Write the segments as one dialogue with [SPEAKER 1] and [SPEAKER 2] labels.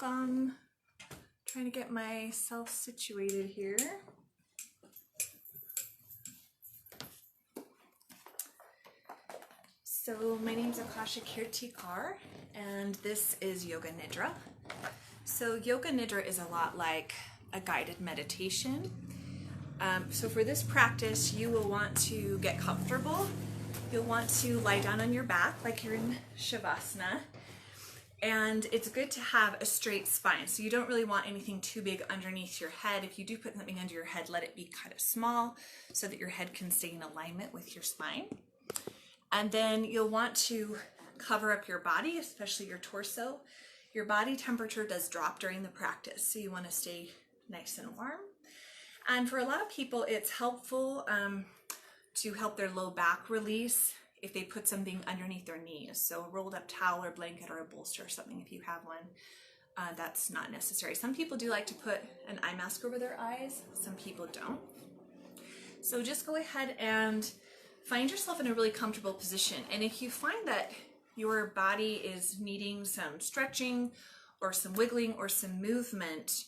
[SPEAKER 1] welcome. Trying to get myself situated here. So my name is Akasha Kirti, and this is Yoga Nidra. So Yoga Nidra is a lot like a guided meditation. So for this practice, you will want to get comfortable. You'll want to lie down on your back like you're in Shavasana. And it's good to have a straight spine. So you don't really want anything too big underneath your head. If you do put something under your head, let it be kind of small so that your head can stay in alignment with your spine. And then you'll want to cover up your body, especially your torso. Your body temperature does drop during the practice, so you want to stay nice and warm. And for a lot of people, it's helpful to help their low back release if they put something underneath their knees. So a rolled up towel or blanket or a bolster or something, if you have one, that's not necessary. Some people do like to put an eye mask over their eyes. Some people don't. So just go ahead and find yourself in a really comfortable position. And if you find that your body is needing some stretching or some wiggling or some movement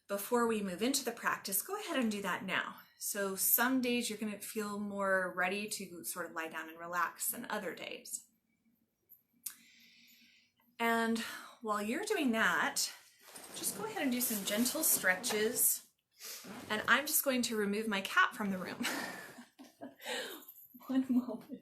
[SPEAKER 1] before we move into the practice, go ahead and do that now. So some days you're going to feel more ready to sort of lie down and relax than other days. And while you're doing that, just go ahead and do some gentle stretches. And I'm just going to remove my cat from the room. One moment.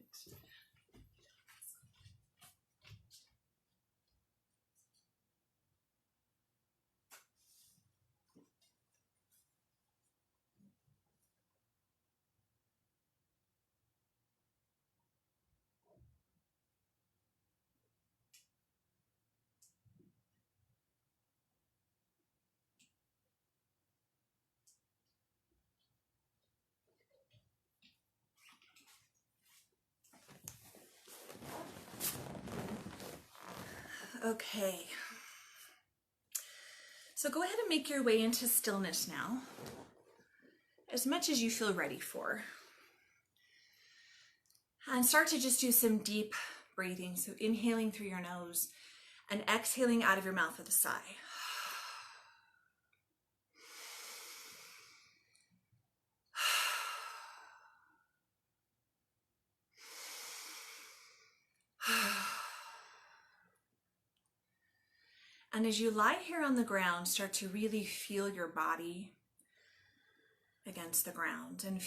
[SPEAKER 1] Okay, so go ahead and make your way into stillness now, as much as you feel ready for. And start to just do some deep breathing, so inhaling through your nose and exhaling out of your mouth with a sigh. And as you lie here on the ground, start to really feel your body against the ground and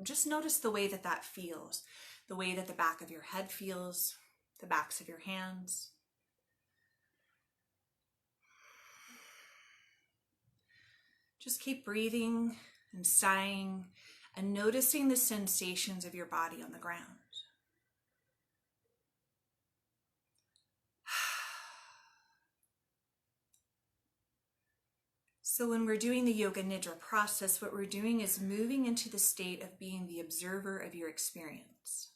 [SPEAKER 1] just notice the way that feels, the way that the back of your head feels, the backs of your hands. Just keep breathing and sighing and noticing the sensations of your body on the ground. So when we're doing the Yoga Nidra process, what we're doing is moving into the state of being the observer of your experience.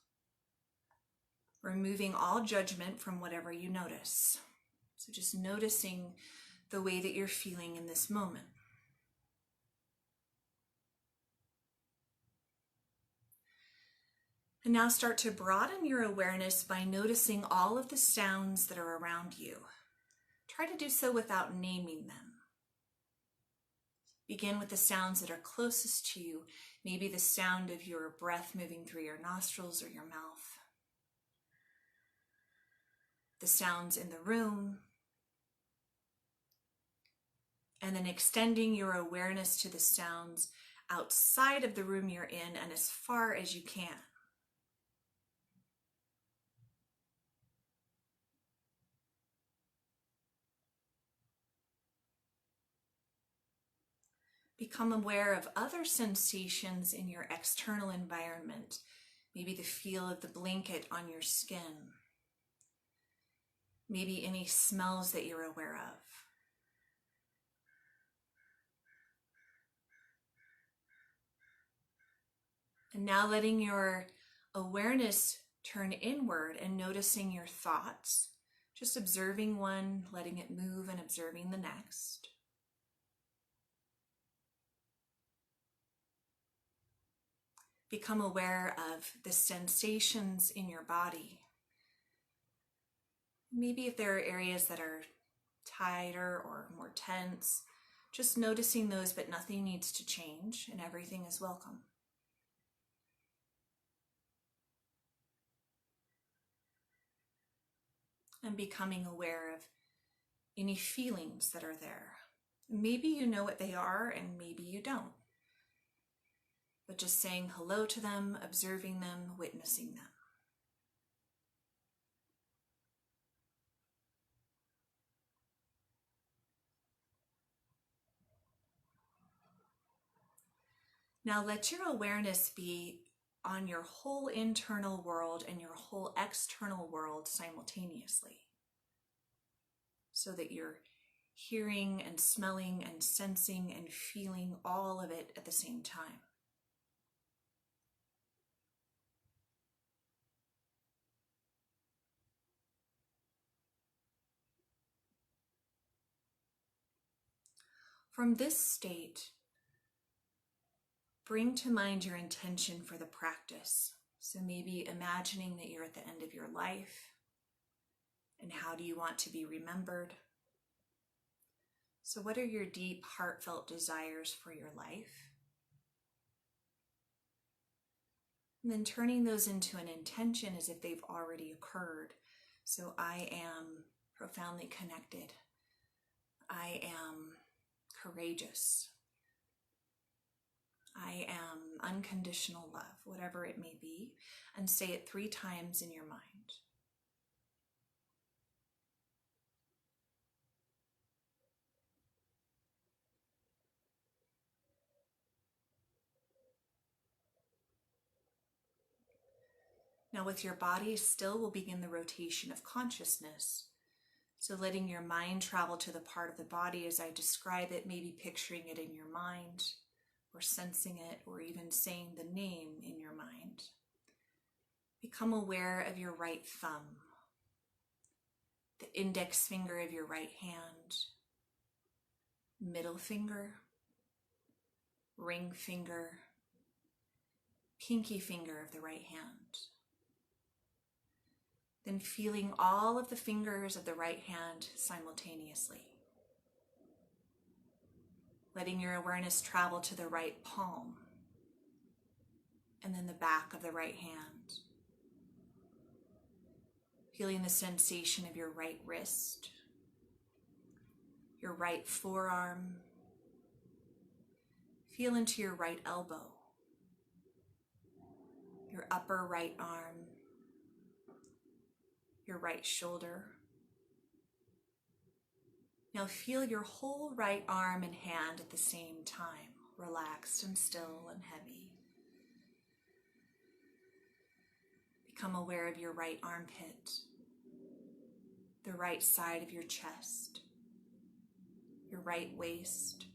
[SPEAKER 1] Removing all judgment from whatever you notice. So just noticing the way that you're feeling in this moment. And now start to broaden your awareness by noticing all of the sounds that are around you. Try to do so without naming them. Begin with the sounds that are closest to you, maybe the sound of your breath moving through your nostrils or your mouth. The sounds in the room. And then extending your awareness to the sounds outside of the room you're in and as far as you can. Become aware of other sensations in your external environment, maybe the feel of the blanket on your skin, maybe any smells that you're aware of. And now letting your awareness turn inward and noticing your thoughts, just observing one, letting it move and observing the next. Become aware of the sensations in your body. Maybe if there are areas that are tighter or more tense. Just noticing those, but nothing needs to change and everything is welcome. And becoming aware of any feelings that are there. Maybe you know what they are and maybe you don't. But just saying hello to them, observing them, witnessing them. Now let your awareness be on your whole internal world and your whole external world simultaneously, so that you're hearing and smelling and sensing and feeling all of it at the same time. From this state, bring to mind your intention for the practice. So maybe imagining that you're at the end of your life, and how do you want to be remembered? So what are your deep, heartfelt desires for your life? And then turning those into an intention as if they've already occurred. So I am profoundly connected. I am courageous. I am unconditional love, whatever it may be, and say it 3 times in your mind. Now with your body still, we'll begin the rotation of consciousness. So letting your mind travel to the part of the body as I describe it, maybe picturing it in your mind, or sensing it, or even saying the name in your mind. Become aware of your right thumb, the index finger of your right hand, middle finger, ring finger, pinky finger of the right hand. Then feeling all of the fingers of the right hand simultaneously. Letting your awareness travel to the right palm, and then the back of the right hand. Feeling the sensation of your right wrist, your right forearm. Feel into your right elbow, your upper right arm, your right shoulder. Now feel your whole right arm and hand at the same time, relaxed and still and heavy. Become aware of your right armpit, the right side of your chest, your right waist.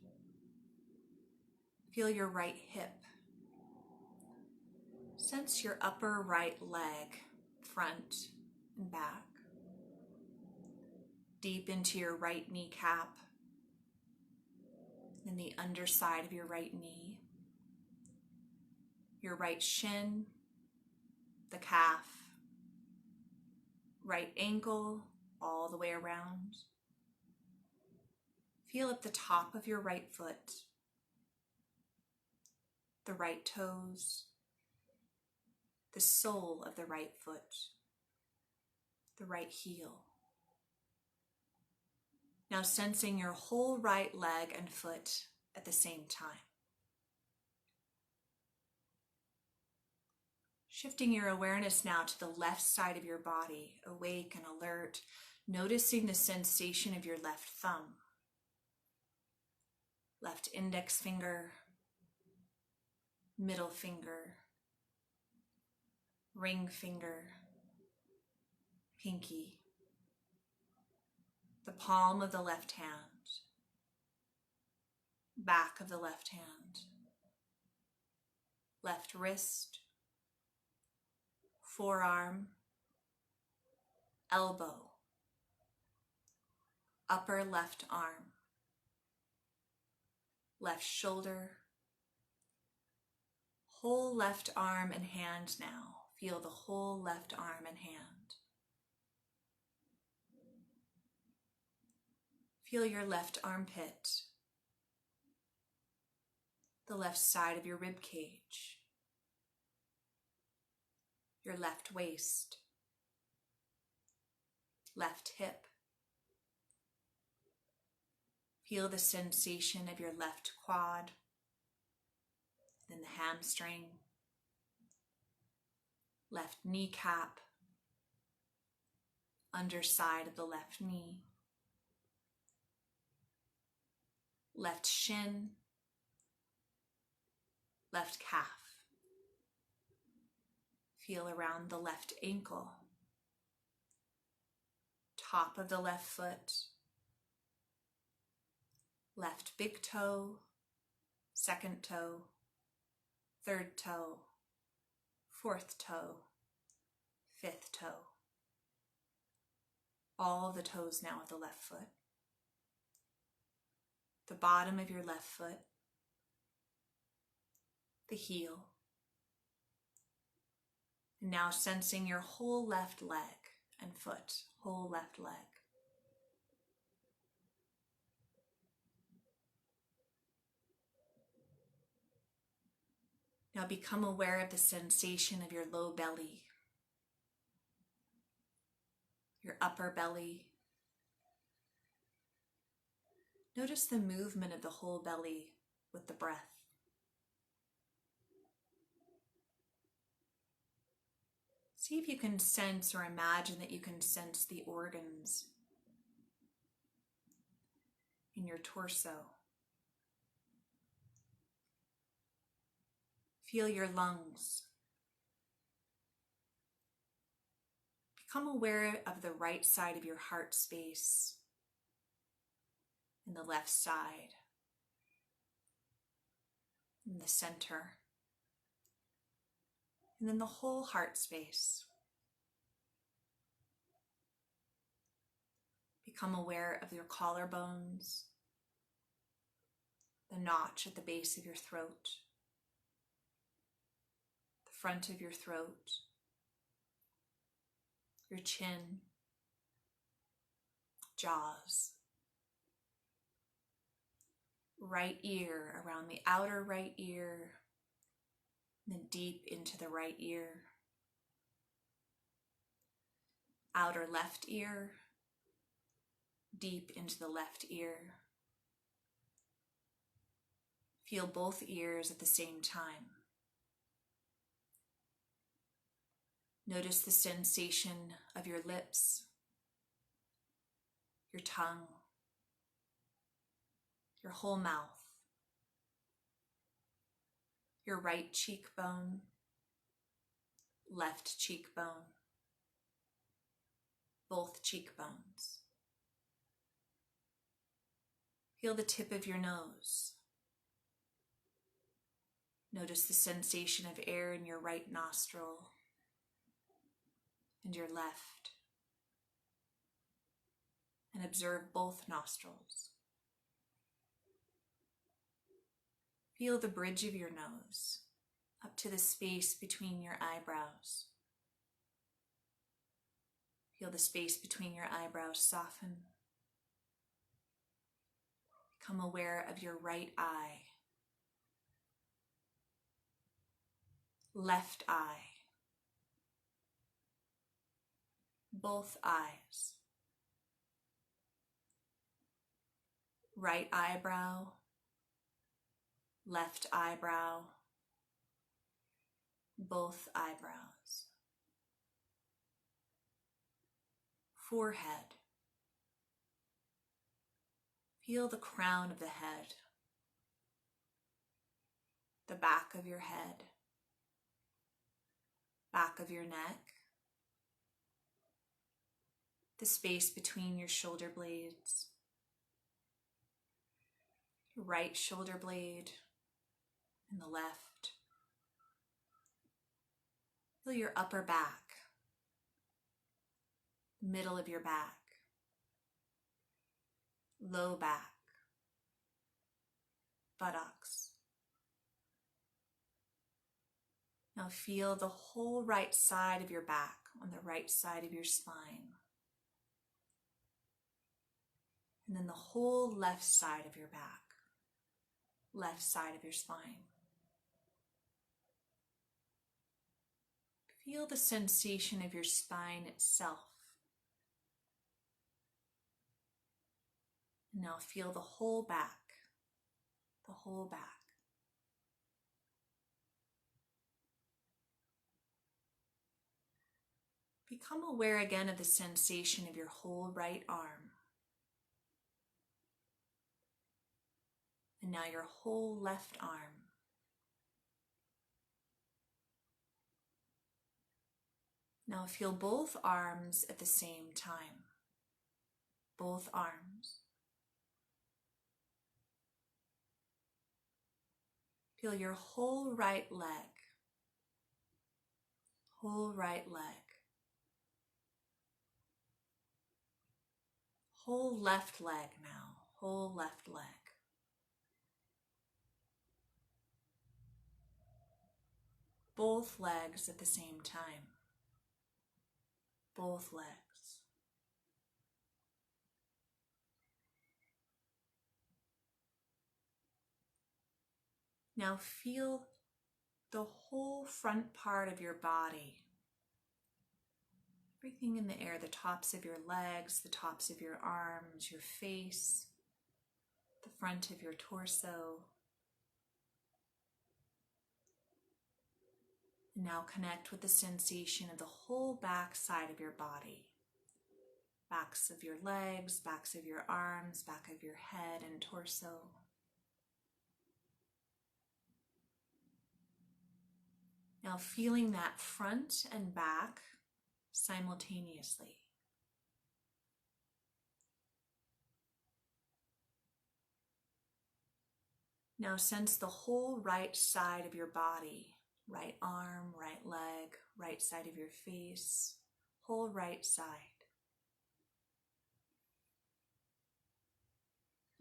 [SPEAKER 1] Feel your right hip. Sense your upper right leg, front and back. Deep into your right kneecap, and the underside of your right knee, your right shin, the calf, right ankle, all the way around. Feel at the top of your right foot, the right toes, the sole of the right foot, the right heel. Now sensing your whole right leg and foot at the same time. Shifting your awareness now to the left side of your body, awake and alert, noticing the sensation of your left thumb, left index finger, middle finger, ring finger, pinky, the palm of the left hand, back of the left hand, left wrist, forearm, elbow, upper left arm, left shoulder, whole left arm and hand now. Feel the whole left arm and hand. Feel your left armpit, the left side of your rib cage, your left waist, left hip. Feel the sensation of your left quad, then the hamstring, left kneecap, underside of the left knee, left shin, left calf. Feel around the left ankle, top of the left foot, left big toe, second toe, third toe, fourth toe, fifth toe. All the toes now of the left foot. The bottom of your left foot, the heel. And now sensing your whole left leg and foot, whole left leg. Now become aware of the sensation of your low belly, your upper belly. Notice the movement of the whole belly with the breath. See if you can sense or imagine that you can sense the organs in your torso. Feel your lungs. Become aware of the right side of your heart space and the left side and the center. And then the whole heart space. Become aware of your collarbones, the notch at the base of your throat, the front of your throat, your chin, jaws, right ear around the outer right ear, then deep into the right ear, outer left ear, deep into the left ear. Feel both ears at the same time. Notice the sensation of your lips, your tongue, your whole mouth, your right cheekbone, left cheekbone, both cheekbones. Feel the tip of your nose. Notice the sensation of air in your right nostril and your left. And observe both nostrils. Feel the bridge of your nose up to the space between your eyebrows. Feel the space between your eyebrows soften. Become aware of your right eye, left eye, both eyes, right eyebrow, left eyebrow, both eyebrows, forehead. Feel the crown of the head, the back of your head, back of your neck, the space between your shoulder blades, your right shoulder blade and the left. Feel your upper back, middle of your back, low back, buttocks. Now feel the whole right side of your back on the right side of your spine. And then the whole left side of your back, left side of your spine. Feel the sensation of your spine itself. And now feel the whole back, the whole back. Become aware again of the sensation of your whole right arm. And now your whole left arm. Now feel both arms at the same time. Both arms. Feel your whole right leg. Whole right leg. Whole left leg now. Whole left leg. Both legs at the same time. Both legs. Now feel the whole front part of your body. Everything in the air, the tops of your legs, the tops of your arms, your face, the front of your torso. And now connect with the sensation of the whole back side of your body. Backs of your legs, backs of your arms, back of your head and torso. Now feeling that front and back simultaneously. Now sense the whole right side of your body, right arm, right leg, right side of your face, whole right side.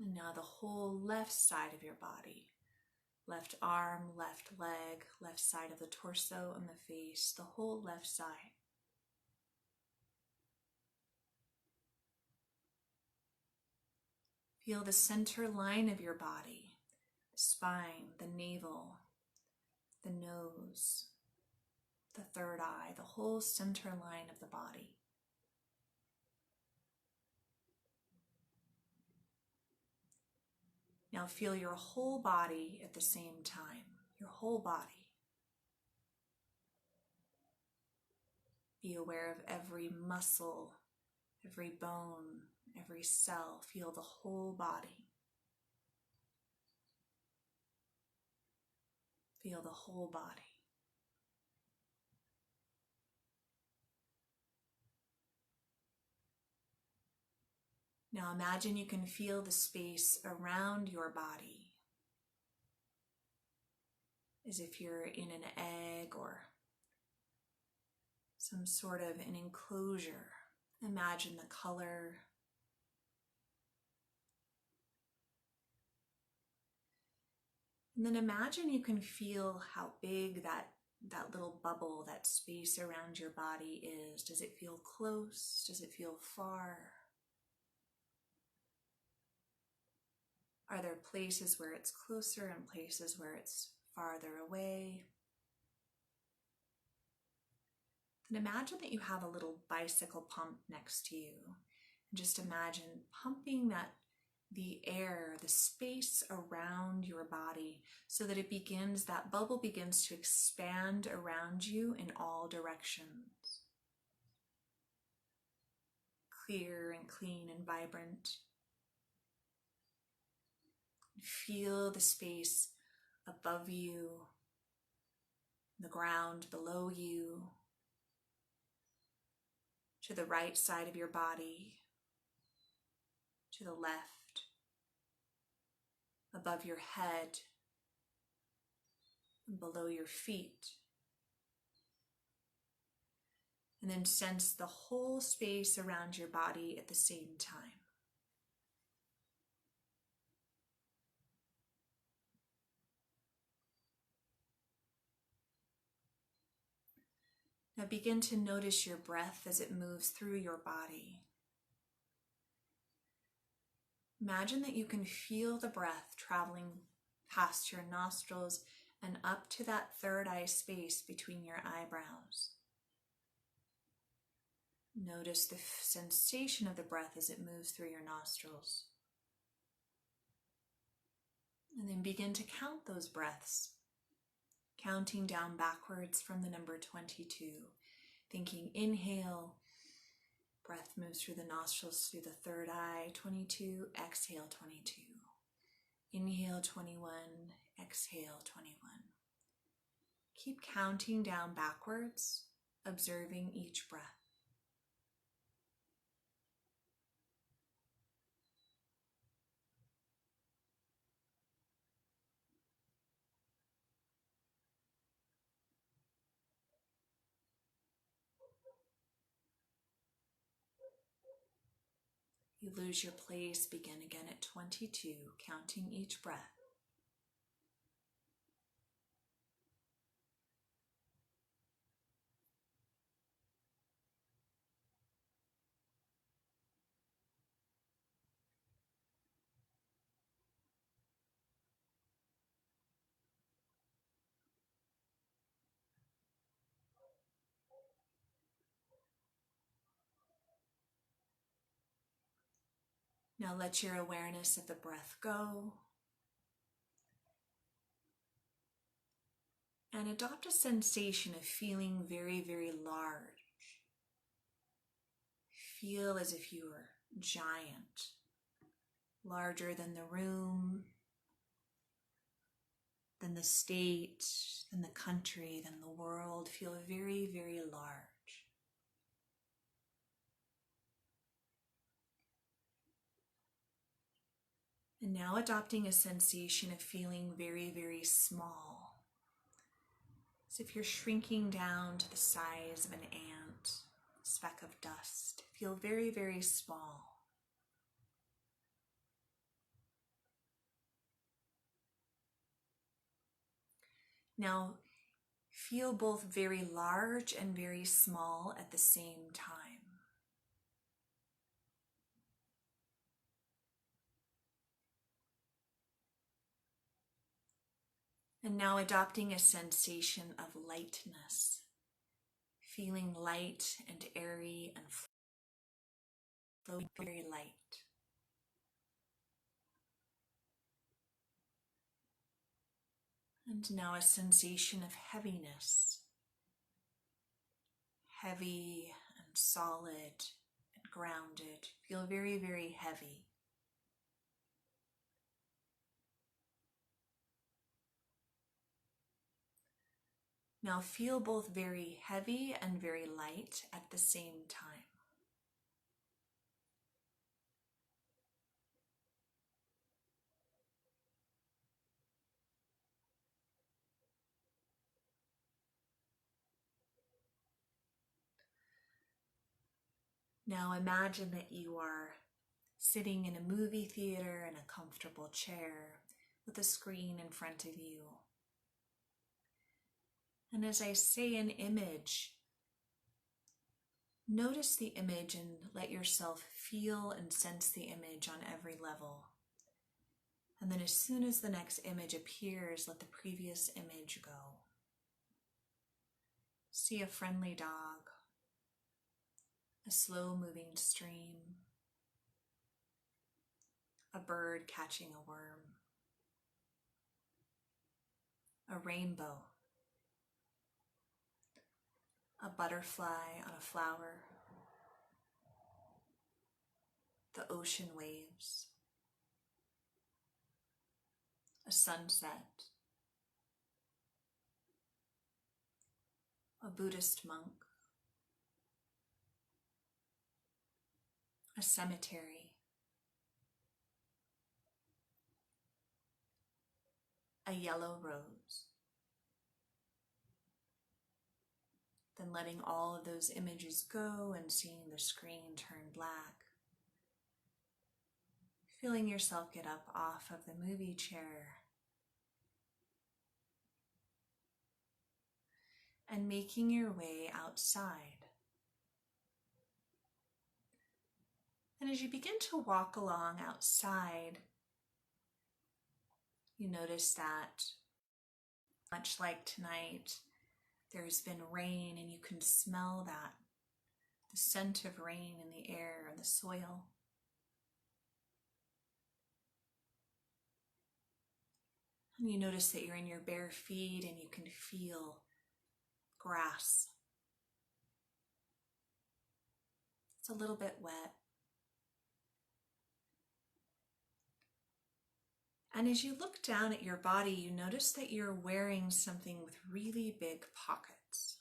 [SPEAKER 1] And now the whole left side of your body. Left arm, left leg, left side of the torso and the face, the whole left side. Feel the center line of your body, the spine, the navel, the nose, the third eye, the whole center line of the body. Now feel your whole body at the same time, your whole body. Be aware of every muscle, every bone, every cell. Feel the whole body. Feel the whole body. Now imagine you can feel the space around your body as if you're in an egg or some sort of an enclosure. Imagine the color. And then imagine you can feel how big that little bubble, that space around your body is. Does it feel close? Does it feel far? Are there places where it's closer and places where it's farther away? Then imagine that you have a little bicycle pump next to you. And just imagine pumping the air, the space around your body so that that bubble begins to expand around you in all directions. Clear and clean and vibrant. Feel the space above you, the ground below you, to the right side of your body, to the left, above your head, and below your feet. And then sense the whole space around your body at the same time. Now begin to notice your breath as it moves through your body. Imagine that you can feel the breath traveling past your nostrils and up to that third eye space between your eyebrows. Notice the sensation of the breath as it moves through your nostrils. And then begin to count those breaths, counting down backwards from the number 22. Thinking inhale, breath moves through the nostrils through the third eye, 22, exhale 22. Inhale 21, exhale 21. Keep counting down backwards, observing each breath. You lose your place, begin again at 22, counting each breath. Now let your awareness of the breath go and adopt a sensation of feeling very, very large. Feel as if you were giant, larger than the room, than the state, than the country, than the world. Feel very, very large. And now adopting a sensation of feeling very, very small. As if you're shrinking down to the size of an ant, a speck of dust. Feel very, very small. Now, feel both very large and very small at the same time. And now adopting a sensation of lightness, feeling light and airy and flowing very light. And now a sensation of heaviness, heavy and solid and grounded. Feel very, very heavy. Now feel both very heavy and very light at the same time. Now imagine that you are sitting in a movie theater in a comfortable chair with a screen in front of you. And as I say an image, notice the image and let yourself feel and sense the image on every level. And then as soon as the next image appears, let the previous image go. See a friendly dog, a slow-moving stream, a bird catching a worm, a rainbow, a butterfly on a flower, the ocean waves, a sunset, a Buddhist monk, a cemetery, a yellow rose. Then letting all of those images go and seeing the screen turn black. Feeling yourself get up off of the movie chair and making your way outside. And as you begin to walk along outside, you notice that, much like tonight, there's been rain and you can smell that, the scent of rain in the air and the soil. And you notice that you're in your bare feet and you can feel grass. It's a little bit wet. And as you look down at your body, you notice that you're wearing something with really big pockets.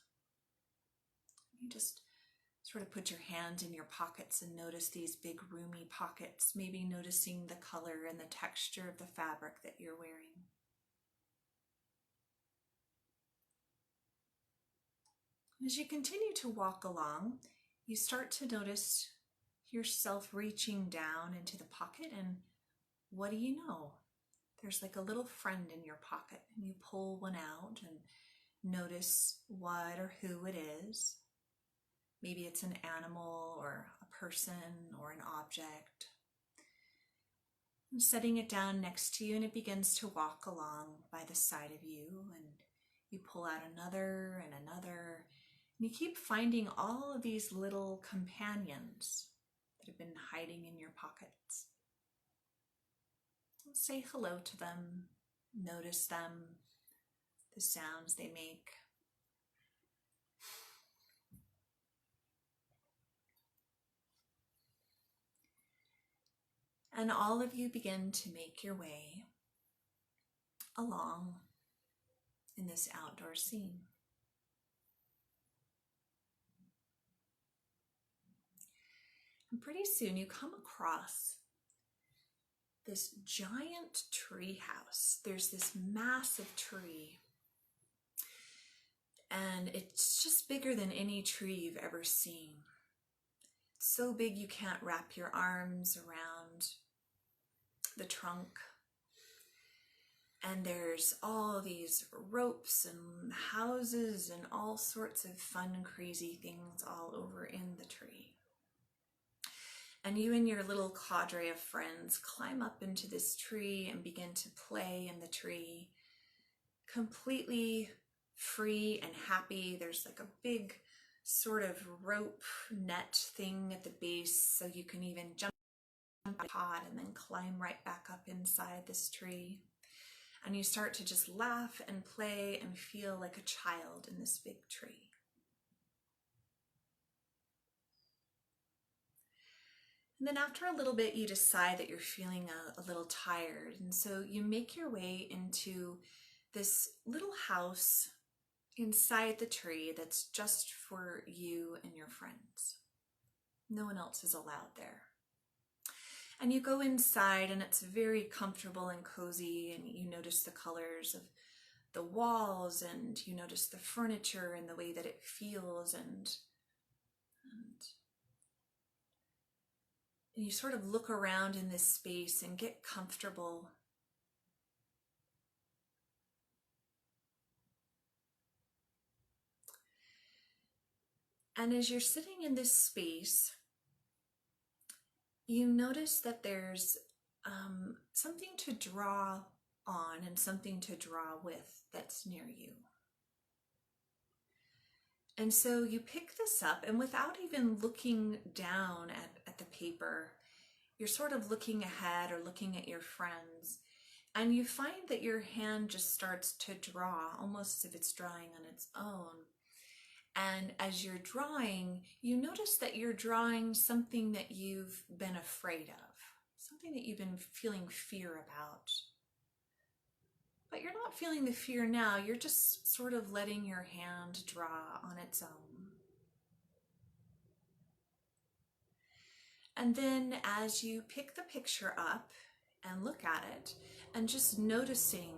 [SPEAKER 1] You just sort of put your hand in your pockets and notice these big roomy pockets, maybe noticing the color and the texture of the fabric that you're wearing. As you continue to walk along, you start to notice yourself reaching down into the pocket, and what do you know? There's like a little friend in your pocket, and you pull one out and notice what or who it is. Maybe it's an animal or a person or an object. And setting it down next to you, and it begins to walk along by the side of you, and you pull out another and another, and you keep finding all of these little companions that have been hiding in your pockets. Say hello to them, notice them, the sounds they make. And all of you begin to make your way along in this outdoor scene. And pretty soon you come across this giant tree house. There's this massive tree, and it's just bigger than any tree you've ever seen. It's so big you can't wrap your arms around the trunk. And there's all these ropes and houses and all sorts of fun, crazy things all over in the tree. And you and your little cadre of friends climb up into this tree and begin to play in the tree, completely free and happy. There's like a big sort of rope net thing at the base, so you can even jump on the pod and then climb right back up inside this tree. And you start to just laugh and play and feel like a child in this big tree. And then after a little bit, you decide that you're feeling a little tired. And so you make your way into this little house inside the tree that's just for you and your friends. No one else is allowed there. And you go inside, and it's very comfortable and cozy, and you notice the colors of the walls, and you notice the furniture and the way that it feels, and you sort of look around in this space and get comfortable. And as you're sitting in this space, you notice that there's something to draw on and something to draw with that's near you. And so you pick this up, and without even looking down at the paper, you're sort of looking ahead or looking at your friends, and you find that your hand just starts to draw, almost as if it's drawing on its own. And as you're drawing, you notice that you're drawing something that you've been afraid of, something that you've been feeling fear about. But you're not feeling the fear now, you're just sort of letting your hand draw on its own. And then as you pick the picture up and look at it, and just noticing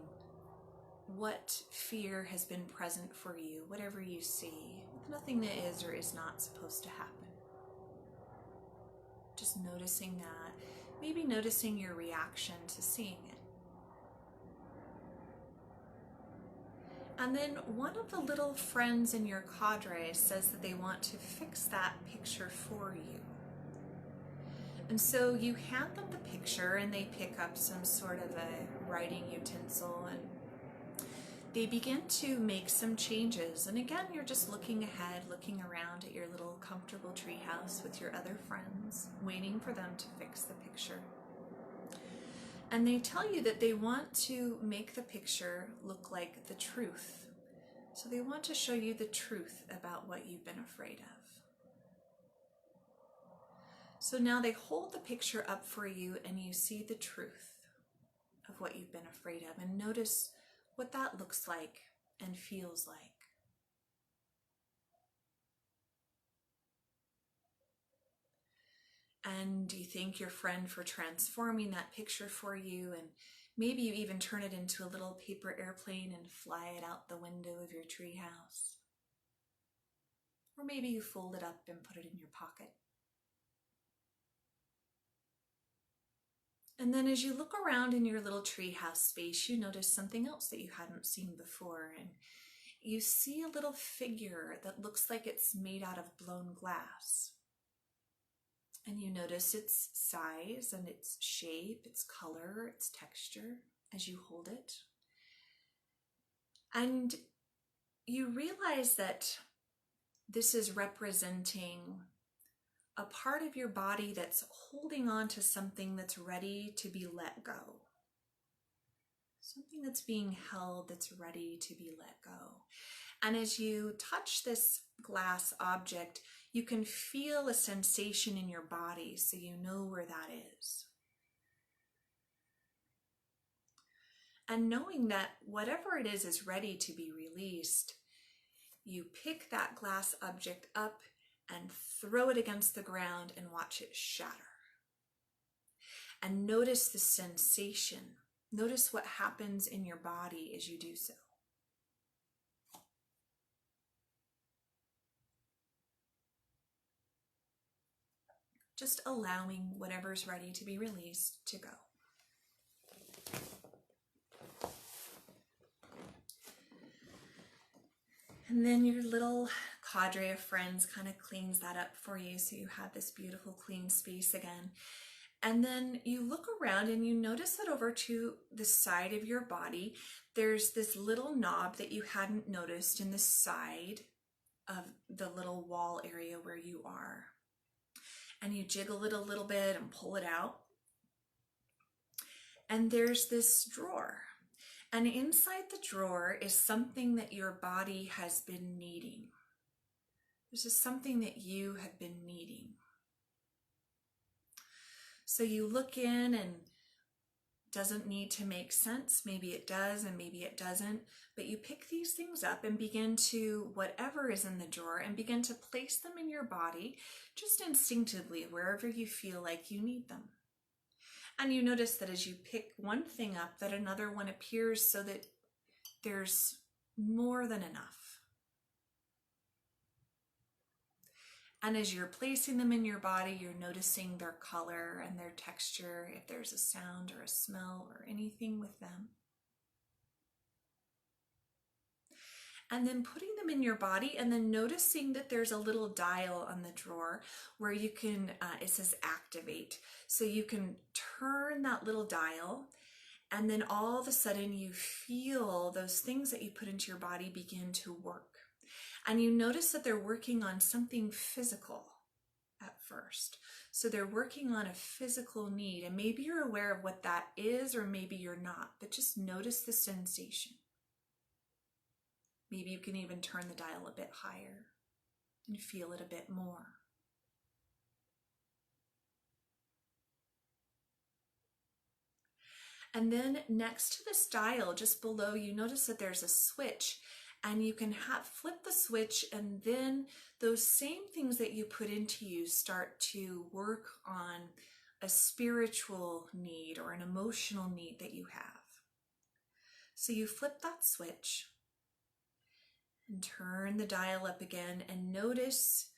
[SPEAKER 1] what fear has been present for you, whatever you see, nothing that is or is not supposed to happen. Just noticing that, maybe noticing your reaction to seeing it. And then one of the little friends in your cadre says that they want to fix that picture for you. And so you hand them the picture and they pick up some sort of a writing utensil and they begin to make some changes. And again, you're just looking ahead, looking around at your little comfortable treehouse with your other friends, waiting for them to fix the picture. And they tell you that they want to make the picture look like the truth. So they want to show you the truth about what you've been afraid of. So now they hold the picture up for you and you see the truth of what you've been afraid of, and notice what that looks like and feels like. And you thank your friend for transforming that picture for you, and maybe you even turn it into a little paper airplane and fly it out the window of your treehouse. Or maybe you fold it up and put it in your pocket. And then as you look around in your little treehouse space, you notice something else that you hadn't seen before. And you see a little figure that looks like it's made out of blown glass. And you notice its size and its shape, its color, its texture as you hold it. And you realize that this is representing a part of your body that's holding on to something that's ready to be let go. Something that's being held that's ready to be let go. And as you touch this glass object, you can feel a sensation in your body, so you know where that is. And knowing that whatever it is ready to be released, you pick that glass object up and throw it against the ground and watch it shatter. And notice the sensation. Notice what happens in your body as you do so. Just allowing whatever's ready to be released to go. And then your little cadre of friends kind of cleans that up for you, so you have this beautiful clean space again. And then you look around and you notice that over to the side of your body, there's this little knob that you hadn't noticed in the side of the little wall area where you are. And you jiggle it a little bit and pull it out. And there's this drawer. And inside the drawer is something that your body has been needing. This is something that you have been needing. So you look in and it doesn't need to make sense. Maybe it does and maybe it doesn't. But you pick these things up and begin to, whatever is in the drawer, and begin to place them in your body just instinctively wherever you feel like you need them. And you notice that as you pick one thing up, that another one appears, so that there's more than enough. And as you're placing them in your body, you're noticing their color and their texture, if there's a sound or a smell or anything with them. And then putting them in your body, and then noticing that there's a little dial on the drawer where you can, it says activate. So you can turn that little dial, and then all of a sudden you feel those things that you put into your body begin to work. And you notice that they're working on something physical at first. So they're working on a physical need, and maybe you're aware of what that is, or maybe you're not, but just notice the sensation. Maybe you can even turn the dial a bit higher and feel it a bit more. And then next to this dial, just below, you notice that there's a switch, and you can flip the switch, and then those same things that you put into you start to work on a spiritual need or an emotional need that you have. So you flip that switch and turn the dial up again, and notice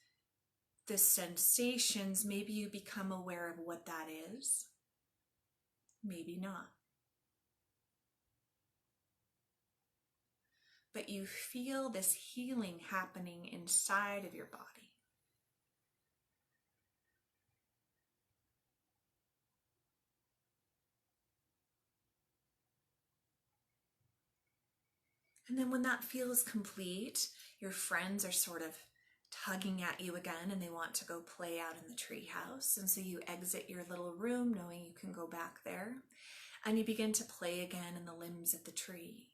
[SPEAKER 1] the sensations. Maybe you become aware of what that is, maybe not. But you feel this healing happening inside of your body. And then when that feels complete, your friends are sort of tugging at you again and they want to go play out in the treehouse. And so you exit your little room knowing you can go back there, and you begin to play again in the limbs of the tree.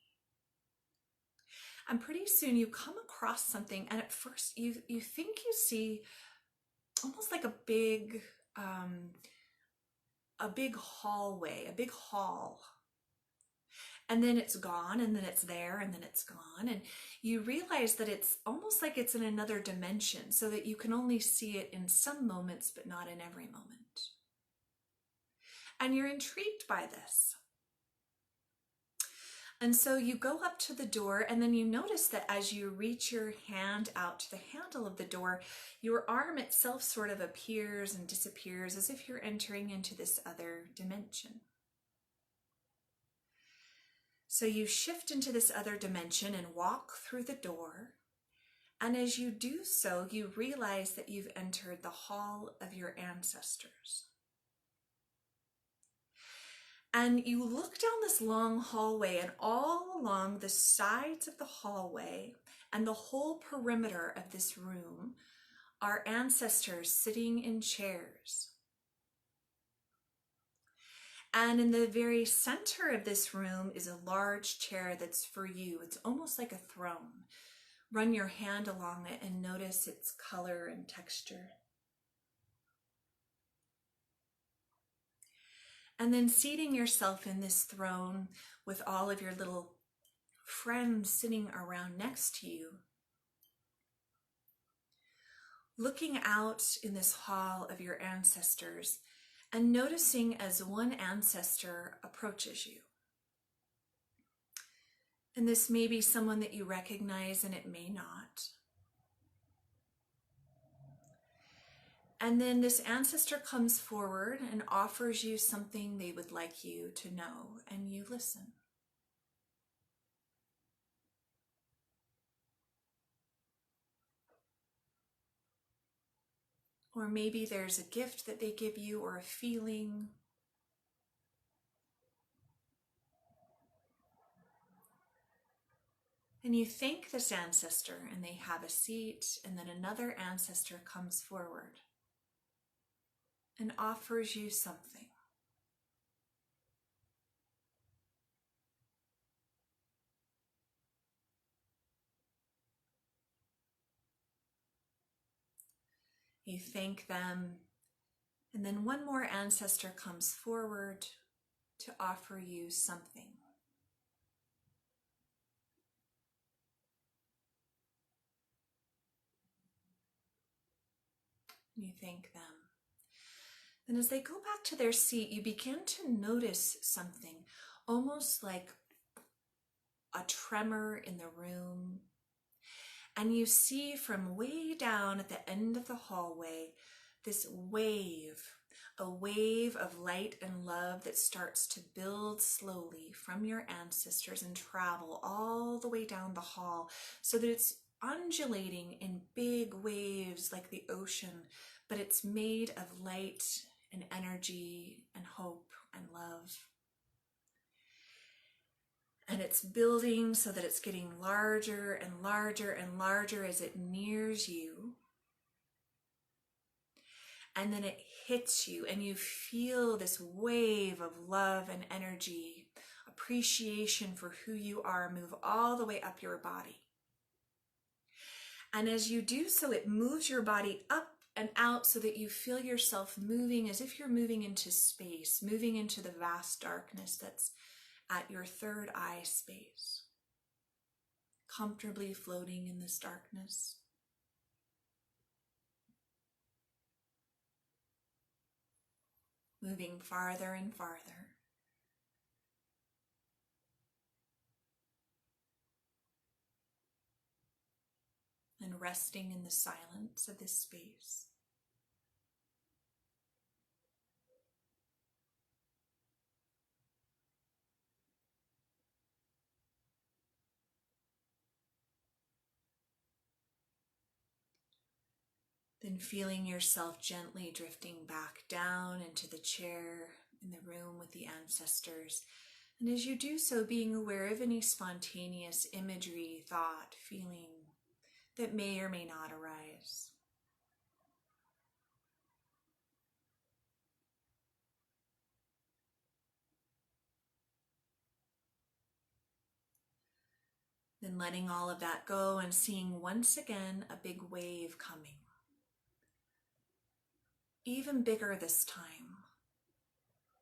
[SPEAKER 1] And pretty soon you come across something, and at first you think you see almost like a big hallway, a big hall. And then it's gone, and then it's there, and then it's gone. And you realize that it's almost like it's in another dimension, so that you can only see it in some moments, but not in every moment. And you're intrigued by this. And so you go up to the door, and then you notice that as you reach your hand out to the handle of the door, your arm itself sort of appears and disappears as if you're entering into this other dimension. So you shift into this other dimension and walk through the door. And as you do so, you realize that you've entered the hall of your ancestors. And you look down this long hallway, and all along the sides of the hallway and the whole perimeter of this room are ancestors sitting in chairs. And in the very center of this room is a large chair that's for you. It's almost like a throne. Run your hand along it and notice its color and texture. And then seating yourself in this throne with all of your little friends sitting around next to you, looking out in this hall of your ancestors and noticing as one ancestor approaches you. And this may be someone that you recognize, and it may not. And then this ancestor comes forward and offers you something they would like you to know, and you listen. Or maybe there's a gift that they give you, or a feeling. And you thank this ancestor, and they have a seat, and then another ancestor comes forward and offers you something. You thank them, and then one more ancestor comes forward to offer you something. You thank them. Then as they go back to their seat, you begin to notice something, almost like a tremor in the room. And you see from way down at the end of the hallway, this wave, a wave of light and love that starts to build slowly from your ancestors and travel all the way down the hall, so that it's undulating in big waves like the ocean, but it's made of light and energy and hope and love. And it's building so that it's getting larger and larger and larger as it nears you. And then it hits you, and you feel this wave of love and energy, appreciation for who you are, move all the way up your body. And as you do so, it moves your body up and out so that you feel yourself moving as if you're moving into space, moving into the vast darkness that's at your third eye space, comfortably floating in this darkness. Moving farther and farther. And resting in the silence of this space. Then feeling yourself gently drifting back down into the chair in the room with the ancestors, And as you do so, being aware of any spontaneous imagery, thought, feeling that may or may not arise. Then letting all of that go and seeing once again a big wave coming. Even bigger this time.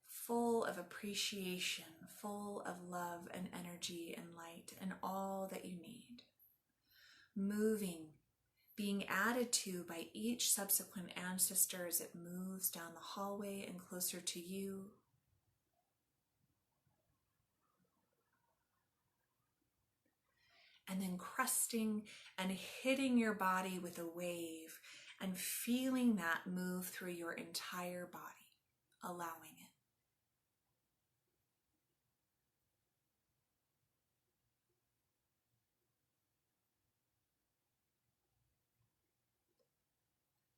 [SPEAKER 1] Full of appreciation, full of love and energy and light and all that you need. Moving, being added to by each subsequent ancestor as it moves down the hallway and closer to you. And then cresting and hitting your body with a wave and feeling that move through your entire body, allowing it.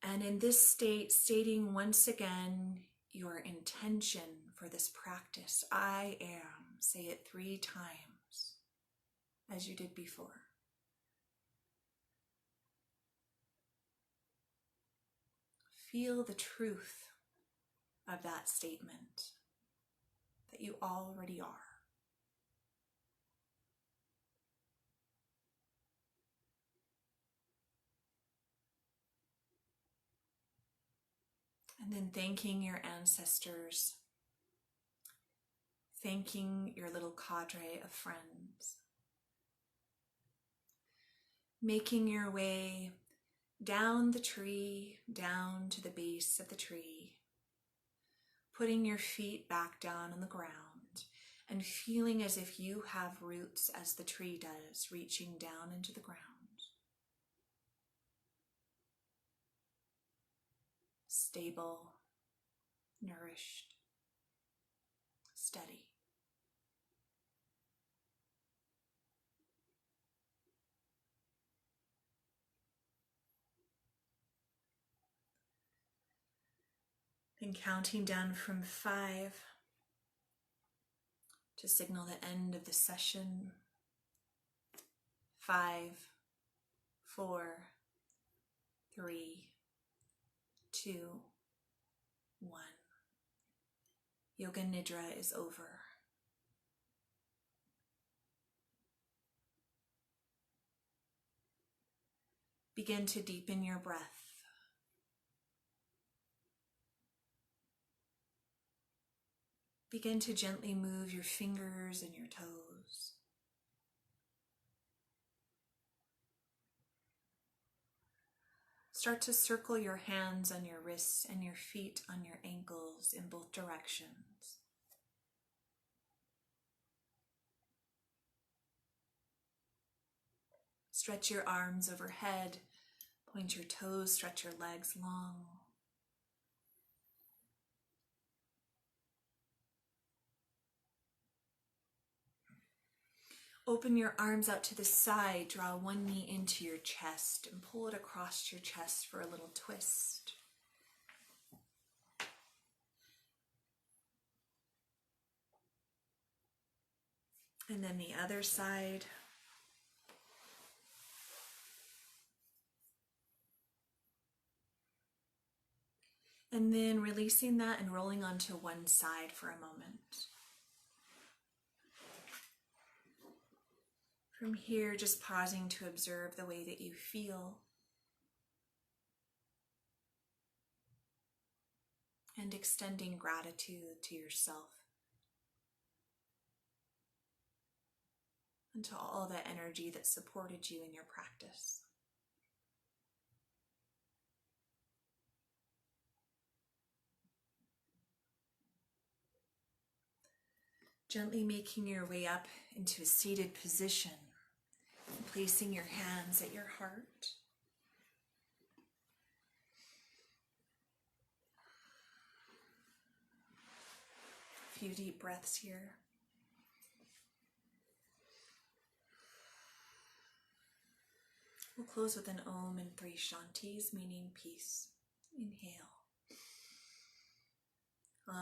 [SPEAKER 1] And in this state, stating once again your intention for this practice. I am. Say it 3 times as you did before. Feel the truth of that statement, that you already are. And then thanking your ancestors, thanking your little cadre of friends, making your way down the tree, down to the base of the tree, putting your feet back down on the ground and feeling as if you have roots as the tree does, reaching down into the ground. Stable, nourished, steady. And counting down from 5 to signal the end of the session. 5, 4, 3, 2, 1. Yoga Nidra is over. Begin to deepen your breath. Begin to gently move your fingers and your toes. Start to circle your hands on your wrists and your feet on your ankles in both directions. Stretch your arms overhead, point your toes, stretch your legs long. Open your arms out to the side, draw one knee into your chest and pull it across your chest for a little twist. And then the other side. And then releasing that and rolling onto one side for a moment. From here, just pausing to observe the way that you feel. And extending gratitude to yourself. And to all the energy that supported you in your practice. Gently making your way up into a seated position. Placing your hands at your heart. A few deep breaths here. We'll close with an Om and 3 Shantis, meaning peace. Inhale. Om.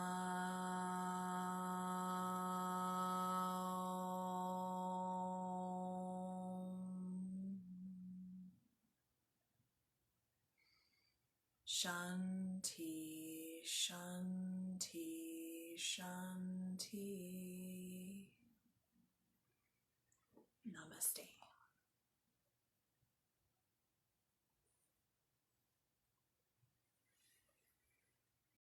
[SPEAKER 1] Shanti, Shanti, Shanti. Namaste.